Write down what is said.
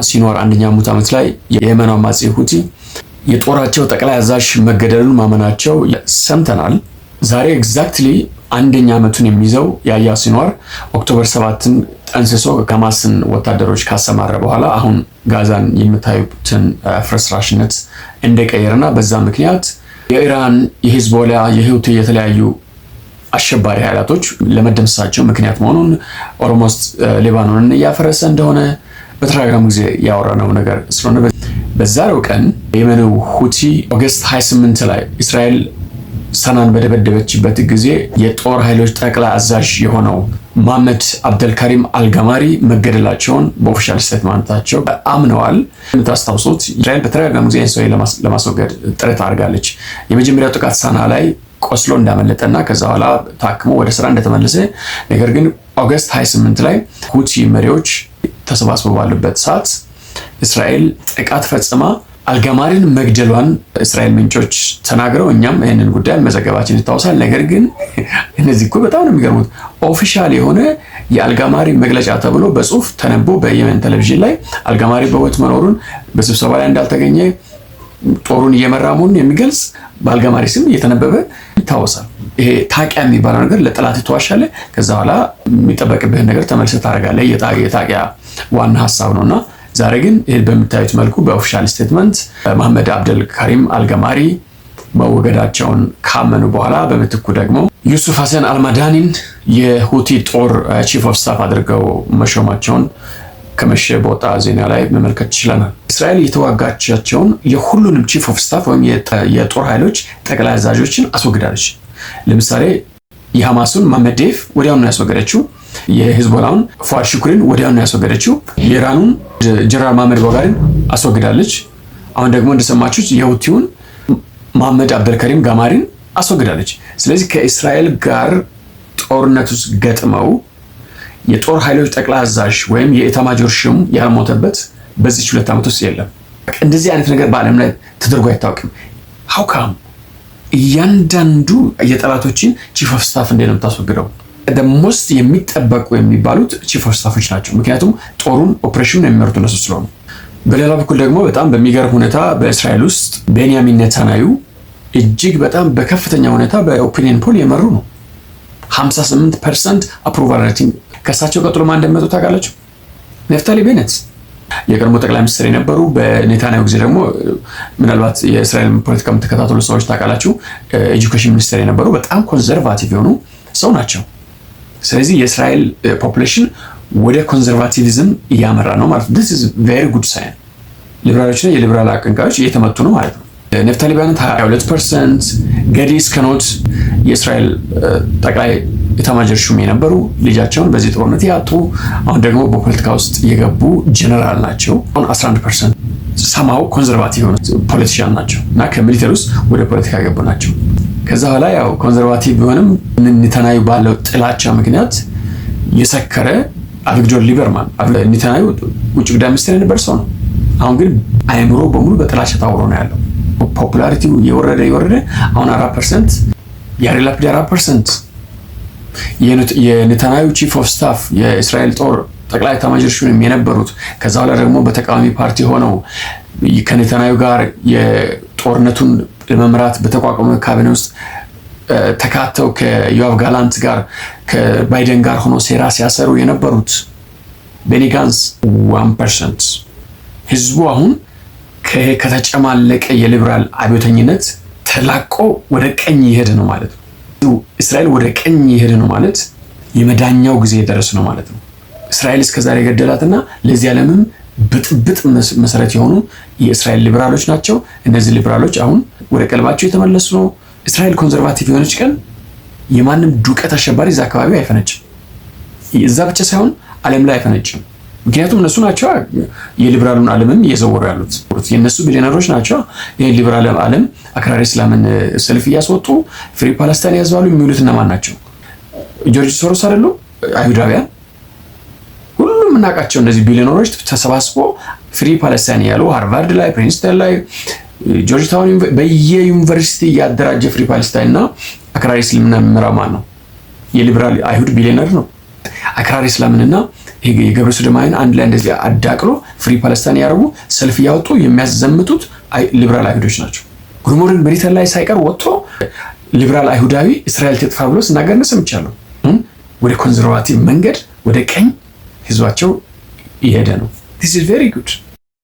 ሲኖር አንደኛ ሙት ዓመት ላይ የየመን አማጺ ሁቲ የጦራቸው ጠቅላይ አዛዥ መገደሉን ማመናቸው ሰምተናል። ዛሬ ኤግዛክትሊ አንደኛ ዓመቱን የሚይዘው ያያ ሲንዋር ኦክቶበር 7ን ጠንስሶ ከማስን ወታደሮች ካሰማረ በኋላ አሁን ጋዛን የምታዩትን ፍርስራሽነት እንደቀየረና በዛ ምክንያት የኢራን የሂዝቦላ የሁቲ የተለያዩ አሸባሪ ኃይላቶች ለመደምሰሳቸው ምክንያት መሆኑን ኦልሞስት ሊባኖንን እያፈረሰ እንደሆነ በተደጋጋሚ ጊዜ ያወራነው ነገር ስለሆነ በዛሬው ቀን የየመኑ ሁቲ ኦገስት 28 ላይ እስራኤል ሰናን በደበደበችበት ጊዜ የጦር ኃይሎች ጠቅላይ አዛዥ የሆነው መሐመድ አብደልካሪም አልጋማሪ መገደላቸውን በኦፊሻል ስቴትመንታቸው አምነዋል። የምታስታውሱት እስራኤል በተደጋጋሚ ጊዜ ሰው ለማስወገድ ጥረት አድርጋለች። የመጀመሪያው ጥቃት ሳና ላይ ቆስሎ እንዳመለጠና ከዛ በኋላ ታክሞ ወደ ስራ እንደተመለሰ፣ ነገር ግን ኦገስት 28 ላይ ሁቲ መሪዎች ተሰባስበው ባሉበት ሰዓት እስራኤል ጥቃት ፈጽማ አልጋማሪን መግደሏን እስራኤል ምንጮች ተናግረው እኛም ይህንን ጉዳይ መዘገባችን ይታወሳል። ነገር ግን እነዚህ እኮ በጣም ነው የሚገርሙት። ኦፊሻል የሆነ የአልጋማሪ መግለጫ ተብሎ በጽሁፍ ተነቦ በየመን ቴሌቪዥን ላይ አልጋማሪ በሕይወት መኖሩን በስብሰባ ላይ እንዳልተገኘ ጦሩን እየመራ መሆኑን የሚገልጽ በአልጋማሪ ስም እየተነበበ ይታወሳል። ይሄ ታቂያ የሚባለው ነገር ለጠላት ትዋሻለህ፣ ከዛ በኋላ የሚጠበቅብህን ነገር ተመልሰህ ታደርጋለህ። የታቂያ ዋና ሀሳብ ነውና ዛሬ ግን ይህ በምታዩት መልኩ በኦፊሻል ስቴትመንት መሐመድ አብደልካሪም አልጋማሪ መወገዳቸውን ካመኑ በኋላ በምትኩ ደግሞ ዩሱፍ ሐሰን አልማዳኒን የሁቲ ጦር ቺፍ ኦፍ ስታፍ አድርገው መሾማቸውን ከመሸ በወጣ ዜና ላይ መመልከት ይችላል። እስራኤል የተዋጋቻቸውን የሁሉንም ቺፍ ኦፍ ስታፍ ወይም የጦር ኃይሎች ጠቅላይ አዛዦችን አስወግዳለች። ለምሳሌ የሐማሱን መሐመድ ዴፍ ወዲያውኑ ያስወገደችው፣ የሂዝቦላውን ፉአድ ሹክሪን ወዲያውኑ ያስወገደችው፣ የኢራኑን ጀነራል መሐመድ ባጋሪን አስወግዳለች። አሁን ደግሞ እንደሰማችሁት የሁቲውን መሐመድ አብደልካሪም ጋማሪን አስወግዳለች። ስለዚህ ከእስራኤል ጋር ጦርነት ውስጥ ገጥመው የጦር ኃይሎች ጠቅላይ አዛዥ ወይም የኢታማጆር ሹም ያልሞተበት በዚህ 2 ዓመት ውስጥ የለም። እንደዚህ አይነት ነገር በዓለም ላይ ተደርጎ አይታወቅም። ሀውካም እያንዳንዱ የጠላቶችን ቺፍ ኦፍ ስታፍ እንዴት ነው የምታስወግደው? ሞስት የሚጠበቁ የሚባሉት ቺፍ ኦፍ ስታፎች ናቸው። ምክንያቱም ጦሩን ኦፕሬሽኑን የሚመሩት እነሱ ስለሆኑ። በሌላ በኩል ደግሞ በጣም በሚገርም ሁኔታ በእስራኤል ውስጥ ቤንያሚን ኔታንያሁ እጅግ በጣም በከፍተኛ ሁኔታ በኦፒኒየን ፖል የመሩ ነው። 58% አፕሩቫል ሬቲንግ። ከእሳቸው ቀጥሎ ማን እንደመጡ ታውቃላችሁ? ናፍታሊ ቤኔት የቀድሞ ጠቅላይ ሚኒስትር የነበሩ፣ በኔታንያሁ ጊዜ ደግሞ ምናልባት የእስራኤል ፖለቲካ የምትከታተሉ ሰዎች ታውቃላችሁ፣ ኤጁኬሽን ሚኒስትር የነበሩ በጣም ኮንዘርቫቲቭ የሆኑ ሰው ናቸው። ስለዚህ የእስራኤል ፖፑሌሽን ወደ ኮንዘርቫቲቪዝም እያመራ ነው ማለት ነው። this is very good sign። ሊበራሎችና የሊበራል አቀንቃዮች እየተመቱ ነው ማለት ነው። ናፍታሊ ቤኔት 22%፣ ገዲ ስከኖት የእስራኤል ጠቅላይ ኤታማዦር ሹም የነበሩ ልጃቸውን በዚህ ጦርነት ያጡ፣ አሁን ደግሞ በፖለቲካ ውስጥ የገቡ ጀነራል ናቸው። አሁን 11% ሰማው ኮንዘርቫቲቭ የሆኑ ፖለቲሻን ናቸው እና ከሚሊተሪ ውስጥ ወደ ፖለቲካ የገቡ ናቸው። ከዛ በኋላ ያው ኮንዘርቫቲቭ ቢሆንም ኔታንያሁ ባለው ጥላቻ ምክንያት የሰከረ አቪግዶር ሊበርማን ኔታንያሁ ውጭ ጉዳይ ሚኒስትር የነበር ሰው ነው። አሁን ግን አእምሮ በሙሉ በጥላቻ ታውሮ ነው ያለው። ፖፑላሪቲው የወረደ አሁን 4%፣ ያሪር ላፒድ 4%። የኔታንያሁ ቺፍ ኦፍ ስታፍ የእስራኤል ጦር ጠቅላይ ኤታማዦር ሹም የነበሩት ከዛ በኋላ ደግሞ በተቃዋሚ ፓርቲ ሆነው ከኔታንያሁ ጋር የጦርነቱን ለመምራት በተቋቋመ ካቢኔ ውስጥ ተካተው ከዮአቭ ጋላንት ጋር ከባይደን ጋር ሆኖ ሴራ ሲያሰሩ የነበሩት ቤኒ ጋንስ 1%። ህዝቡ አሁን ከተጨማለቀ የሊበራል አብዮተኝነት ተላቆ ወደ ቀኝ እየሄደ ነው ማለት ነው። እስራኤል ወደ ቀኝ እየሄደ ነው ማለት የመዳኛው ጊዜ የደረሰ ነው ማለት ነው። እስራኤል እስከዛሬ የገደላትና ለዚህ ዓለምም ብጥብጥ መሰረት የሆኑ የእስራኤል ሊበራሎች ናቸው። እነዚህ ሊበራሎች አሁን ወደ ቀልባቸው የተመለሱ ነው። እስራኤል ኮንዘርቫቲቭ የሆነች ቀን የማንም ዱቀት አሸባሪ እዛ አካባቢ አይፈነጭም። እዛ ብቻ ሳይሆን ዓለም ላይ አይፈነጭም። ምክንያቱም እነሱ ናቸው የሊበራሉን ዓለምም እየዘወሩ ያሉት። የነሱ ቢሊዮነሮች ናቸው ይሄ ሊበራል ዓለም አክራሪ እስላምን ሰልፍ እያስወጡ ፍሪ ፓለስታይን ያዝባሉ የሚሉት እነማን ናቸው? ጆርጅ ሶሮስ አይደሉ? አይሁዳውያን ሁሉም እናውቃቸው። እነዚህ ቢሊዮነሮች ተሰባስቦ ፍሪ ፓለስታይን ያሉ ሃርቫርድ ላይ፣ ፕሪንስተን ላይ፣ ጆርጅ ታውን በየዩኒቨርሲቲ ያደራጀ ፍሪ ፓለስታይን እና አክራሪ እስልምና የሚመራው ማን ነው? የሊበራል አይሁድ ቢሊዮነር ነው። አክራሪ እስላምንና የግብረ ሰዶማውያን አንድ ላይ እንደዚህ አዳቅሎ ፍሪ ፓለስታይን ያደርጉ ሰልፍ እያወጡ የሚያዘምቱት ሊበራል አይሁዶች ናቸው። ጉርሞርን ብሪተን ላይ ሳይቀር ወጥቶ ሊበራል አይሁዳዊ እስራኤል ትጥፋ ብሎ ሲናገር ሰምቻለሁ። ወደ ኮንዘርቫቲቭ መንገድ ወደ ቀኝ ህዝባቸው እየሄደ ነው። this is very good